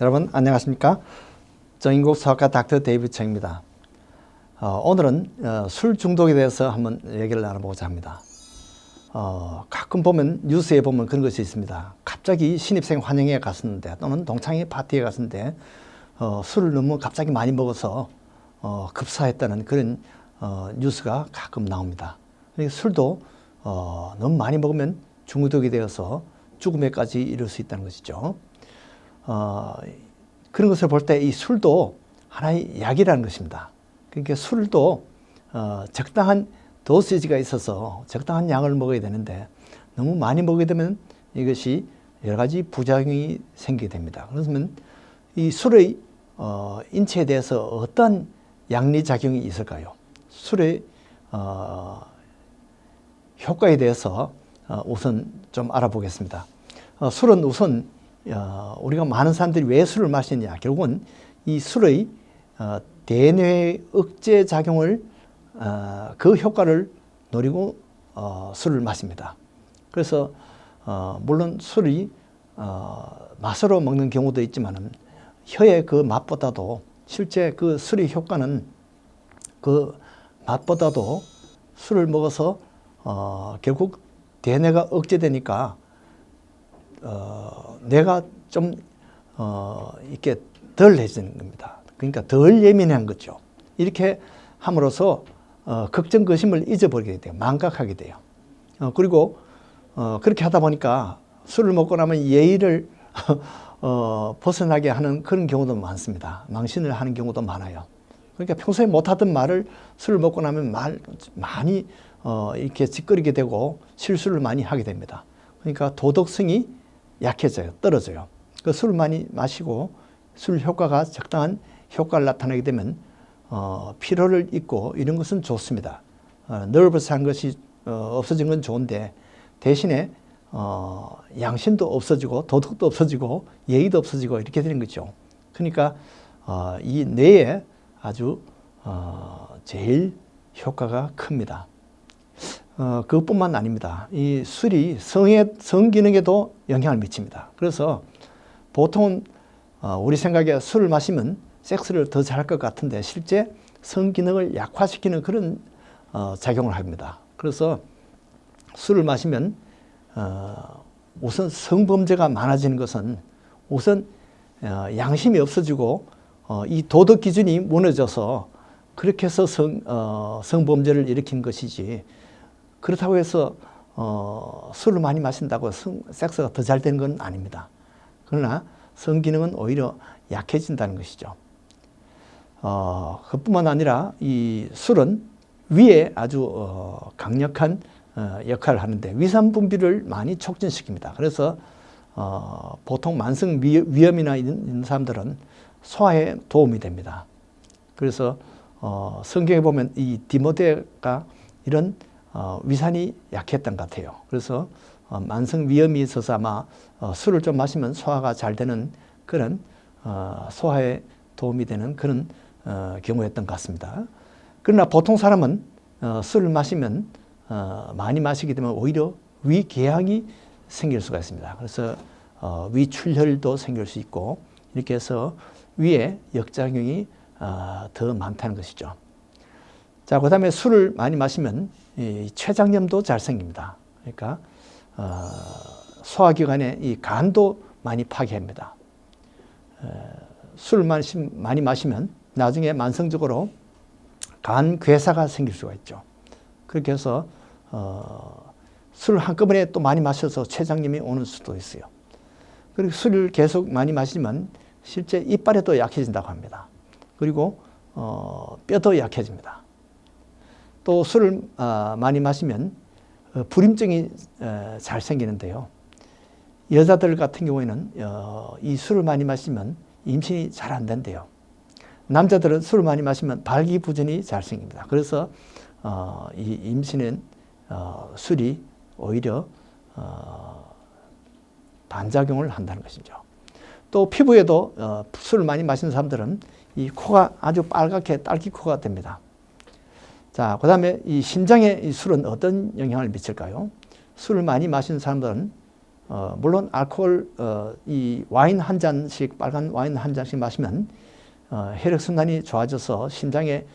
여러분 안녕하십니까? 정인국 수학과 닥터 데이비드 청입니다. 오늘은 술 중독에 대해서 한번 얘기를 나눠보고자 합니다. 가끔 보면 뉴스에 보면 그런 것이 있습니다. 갑자기 신입생 환영회에 갔었는데 또는 동창회 파티에 갔었는데 술을 너무 갑자기 많이 먹어서 급사했다는 그런 뉴스가 가끔 나옵니다. 술도 너무 많이 먹으면 중독이 되어서 죽음에까지 이를 수 있다는 것이죠. 그런 것을 볼 때 이 술도 하나의 약이라는 것입니다. 그러니까 술도 적당한 도시지가 있어서 적당한 양을 먹어야 되는데 너무 많이 먹게 되면 이것이 여러 가지 부작용이 생기게 됩니다. 그러면 이 술의 인체에 대해서 어떤 양리작용이 있을까요? 술의 효과에 대해서 우선 좀 알아보겠습니다. 술은 우선 우리가 많은 사람들이 왜 술을 마시느냐, 결국은 이 술의 대뇌 억제 작용을 그 효과를 노리고 술을 마십니다. 그래서 물론 술이 맛으로 먹는 경우도 있지만은 혀의 그 맛보다도 실제 그 술의 효과는 그 맛보다도 술을 먹어서 결국 대뇌가 억제되니까 뇌가 좀 이렇게 덜 해지는 겁니다. 그러니까 덜 예민한 거죠. 이렇게 함으로써 걱정거심을 잊어버리게 돼요. 망각하게 돼요. 그리고 그렇게 하다 보니까 술을 먹고 나면 예의를 벗어나게 하는 그런 경우도 많습니다. 망신을 하는 경우도 많아요. 그러니까 평소에 못하던 말을 술을 먹고 나면 많이 이렇게 짓거리게 되고 실수를 많이 하게 됩니다. 그러니까 도덕성이 약해져요. 떨어져요. 그 술을 많이 마시고 술 효과가 적당한 효과를 나타내게 되면 피로를 잊고 이런 것은 좋습니다. 너버스한 것이 없어진 건 좋은데 대신에 양심도 없어지고 도덕도 없어지고 예의도 없어지고 이렇게 되는 거죠. 그러니까 이 뇌에 아주 제일 효과가 큽니다. 그것뿐만 아닙니다. 이 술이 성 기능에도 영향을 미칩니다. 그래서 보통은 우리 생각에 술을 마시면 섹스를 더 잘할 것 같은데 실제 성 기능을 약화시키는 그런 작용을 합니다. 그래서 술을 마시면 우선 성범죄가 많아지는 것은 우선 양심이 없어지고 이 도덕 기준이 무너져서 그렇게 해서 성범죄를 일으킨 것이지, 그렇다고 해서 술을 많이 마신다고 섹스가 더 잘 되는 건 아닙니다. 그러나 성기능은 오히려 약해진다는 것이죠. 그뿐만 아니라 이 술은 위에 아주 강력한 역할을 하는데 위산 분비를 많이 촉진시킵니다. 그래서 보통 만성 위염이나 있는 사람들은 소화에 도움이 됩니다. 그래서 성경에 보면 이 디모데가 이런 위산이 약했던 것 같아요. 그래서 만성 위염이 있어서 아마 술을 좀 마시면 소화가 잘 되는 그런 소화에 도움이 되는 그런 경우였던 것 같습니다. 그러나 보통 사람은 술을 마시면 많이 마시게 되면 오히려 위궤양이 생길 수가 있습니다. 그래서 위출혈도 생길 수 있고 이렇게 해서 위에 역작용이 더 많다는 것이죠. 자, 그 다음에 술을 많이 마시면 이 췌장염도 잘 생깁니다. 그러니까 소화기관에 이 간도 많이 파괴합니다. 술을 많이 마시면 나중에 만성적으로 간 괴사가 생길 수가 있죠. 그렇게 해서 술을 한꺼번에 또 많이 마셔서 췌장염이 오는 수도 있어요. 그리고 술을 계속 많이 마시면 실제 이빨에도 약해진다고 합니다. 그리고 뼈도 약해집니다. 또 술을 많이 마시면 불임증이 잘 생기는데요. 여자들 같은 경우에는 이 술을 많이 마시면 임신이 잘 안 된대요. 남자들은 술을 많이 마시면 발기부전이 잘 생깁니다. 그래서 이 임신은 술이 오히려 반작용을 한다는 것이죠. 또 피부에도 술을 많이 마시는 사람들은 이 코가 아주 빨갛게 딸기코가 됩니다. 자, 그 다음에 이 심장에 이 술은 어떤 영향을 미칠까요? 술을 많이 마시는 사람들은 물론 알코올 이 와인 한 잔씩 빨간 와인 한 잔씩 마시면 혈액 순환이 좋아져서 심장에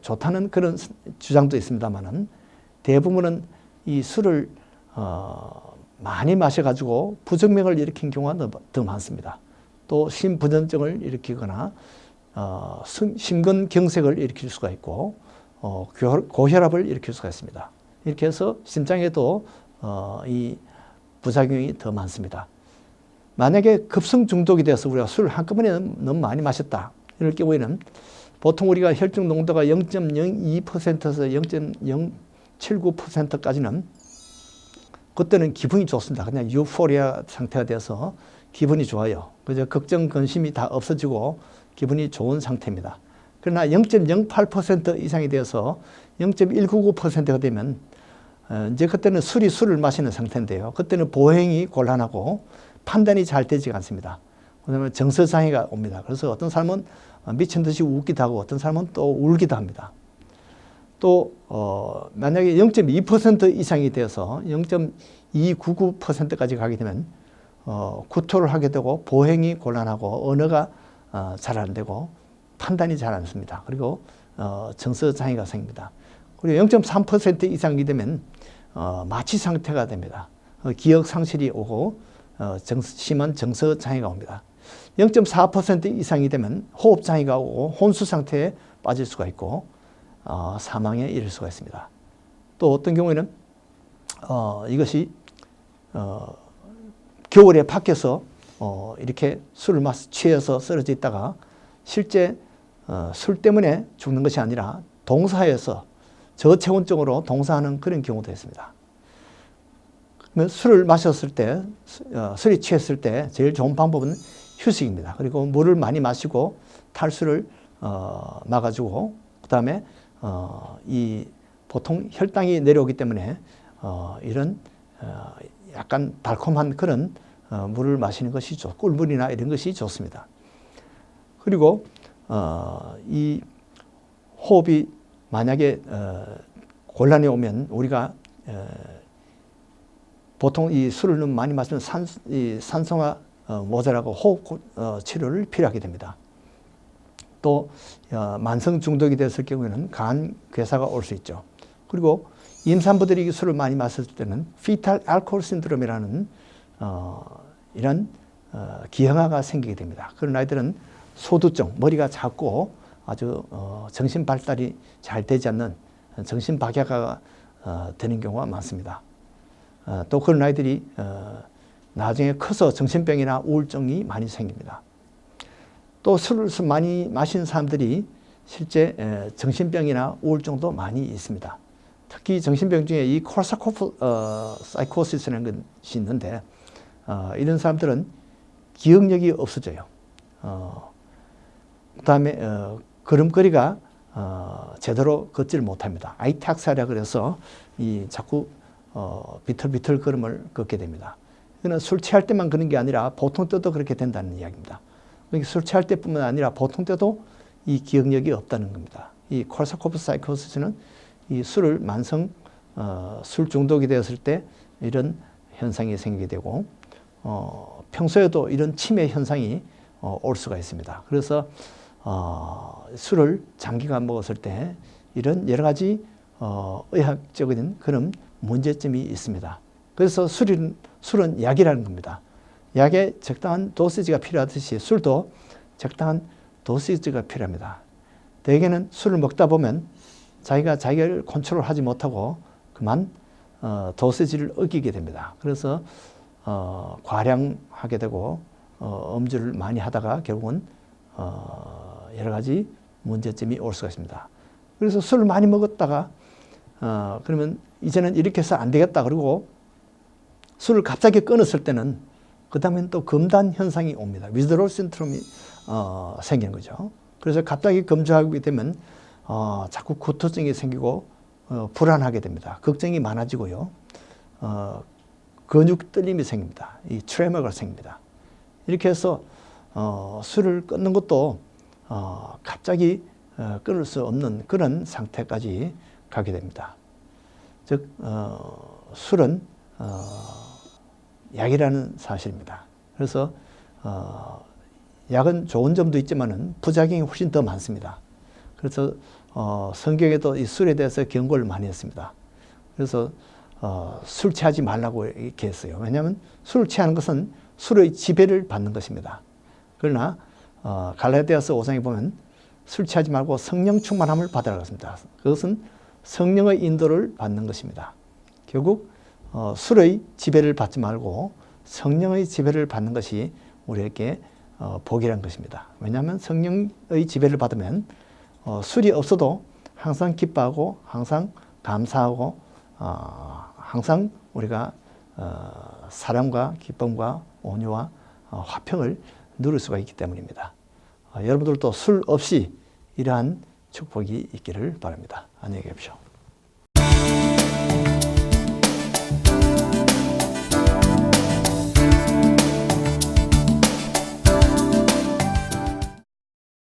좋다는 그런 주장도 있습니다만은 대부분은 이 술을 많이 마셔가지고 부정맥을 일으킨 경우가 더 많습니다. 또 심부전증을 일으키거나 심근경색을 일으킬 수가 있고 고혈압을 일으킬 수가 있습니다. 이렇게 해서 심장에도 이 부작용이 더 많습니다. 만약에 급성 중독이 돼서 우리가 술을 한꺼번에 너무 많이 마셨다 이럴 경우에는 보통 우리가 혈중 농도가 0.02%에서 0.079%까지는 그때는 기분이 좋습니다. 그냥 유포리아 상태가 돼서 기분이 좋아요. 그저 걱정, 근심이 다 없어지고 기분이 좋은 상태입니다. 그러나 0.08% 이상이 되어서 0.199%가 되면 이제 그때는 술을 마시는 상태인데요. 그때는 보행이 곤란하고 판단이 잘 되지 않습니다. 그다음에 정서장애가 옵니다. 그래서 어떤 사람은 미친 듯이 웃기도 하고 어떤 사람은 또 울기도 합니다. 또 만약에 0.2% 이상이 되어서 0.299%까지 가게 되면 구토를 하게 되고 보행이 곤란하고 언어가 잘 안 되고 판단이 잘 안 씁니다. 그리고 정서장애가 생깁니다. 그리고 0.3% 이상이 되면 마취 상태가 됩니다. 기억 상실이 오고 심한 정서 장애가 옵니다. 0.4% 이상이 되면 호흡 장애가 오고 혼수 상태에 빠질 수가 있고 사망에 이를 수가 있습니다. 또 어떤 경우에는 이것이 겨울에 밖에서 이렇게 술을 취해서 쓰러져 있다가 실제 술 때문에 죽는 것이 아니라 동사에서 저체온증으로 동사하는 그런 경우도 있습니다. 술을 마셨을 때, 술이 취했을 때 제일 좋은 방법은 휴식입니다. 그리고 물을 많이 마시고 탈수를 막아주고 그다음에 이 보통 혈당이 내려오기 때문에 이런 약간 달콤한 그런 물을 마시는 것이 꿀물이나 이런 것이 좋습니다. 그리고 이 호흡이 만약에 곤란이 오면 우리가 보통 이 술을 너무 많이 마시면 산소가 모자라고 호흡 치료를 필요하게 됩니다. 또 만성 중독이 됐을 경우에는 간 괴사가 올 수 있죠. 그리고 임산부들이 술을 많이 마셨을 때는 피탈 알코올 신드롬이라는 이런 기형아가 생기게 됩니다. 그런 아이들은 소두증, 머리가 작고 아주 정신 발달이 잘 되지 않는 정신박약화가 되는 경우가 많습니다. 또 그런 아이들이 나중에 커서 정신병이나 우울증이 많이 생깁니다. 또 술을 많이 마신 사람들이 실제 정신병이나 우울증도 많이 있습니다. 특히 정신병 중에 이 코르사코프 사이코시스라는 것이 있는데 이런 사람들은 기억력이 없어져요. 그다음에 걸음걸이가 제대로 걷지를 못합니다. 아이탁사라 그래서 자꾸 비틀비틀 걸음을 걷게 됩니다. 이거는 술 취할 때만 그런 게 아니라 보통 때도 그렇게 된다는 이야기입니다. 그러니까 술 취할 때뿐만 아니라 보통 때도 이 기억력이 없다는 겁니다. 이 코르사코프 사이코시스는 이 술을 만성 술 중독이 되었을 때 이런 현상이 생기게 되고 평소에도 이런 치매 현상이 올 수가 있습니다. 그래서 술을 장기간 먹었을 때 이런 여러 가지 의학적인 그런 문제점이 있습니다. 그래서 술은 약이라는 겁니다. 약에 적당한 도시지가 필요하듯이 술도 적당한 도시지가 필요합니다. 대개는 술을 먹다 보면 자기를 컨트롤하지 못하고 그만 도시지를 어기게 됩니다. 그래서 과량하게 되고 음주를 많이 하다가 결국은 여러 가지 문제점이 올 수가 있습니다. 그래서 술을 많이 먹었다가 그러면 이제는 이렇게 해서 안 되겠다 그러고 술을 갑자기 끊었을 때는 그 다음엔 또 금단 현상이 옵니다. 위드로울 신드롬이 생기는 거죠. 그래서 갑자기 금주하게 되면 자꾸 구토증이 생기고 불안하게 됩니다. 걱정이 많아지고요. 근육 떨림이 생깁니다. 이 트레머가 생깁니다. 이렇게 해서 술을 끊는 것도 갑자기 끊을 수 없는 그런 상태까지 가게 됩니다. 즉 술은 약이라는 사실입니다. 그래서 약은 좋은 점도 있지만은 부작용이 훨씬 더 많습니다. 그래서 성경에도 이 술에 대해서 경고를 많이 했습니다. 그래서 술 취하지 말라고 이렇게 했어요. 왜냐하면 술을 취하는 것은 술의 지배를 받는 것입니다. 그러나 갈라디아서 5장에 보면 술 취하지 말고 성령 충만함을 받으라고 했습니다. 그것은 성령의 인도를 받는 것입니다. 결국 술의 지배를 받지 말고 성령의 지배를 받는 것이 우리에게 복이라는 것입니다. 왜냐하면 성령의 지배를 받으면 술이 없어도 항상 기뻐하고 항상 감사하고 항상 우리가 사랑과 기쁨과 온유와 화평을 누릴 수가 있기 때문입니다. 여러분들도 술 없이 이러한 축복이 있기를 바랍니다. 안녕히 계십시오.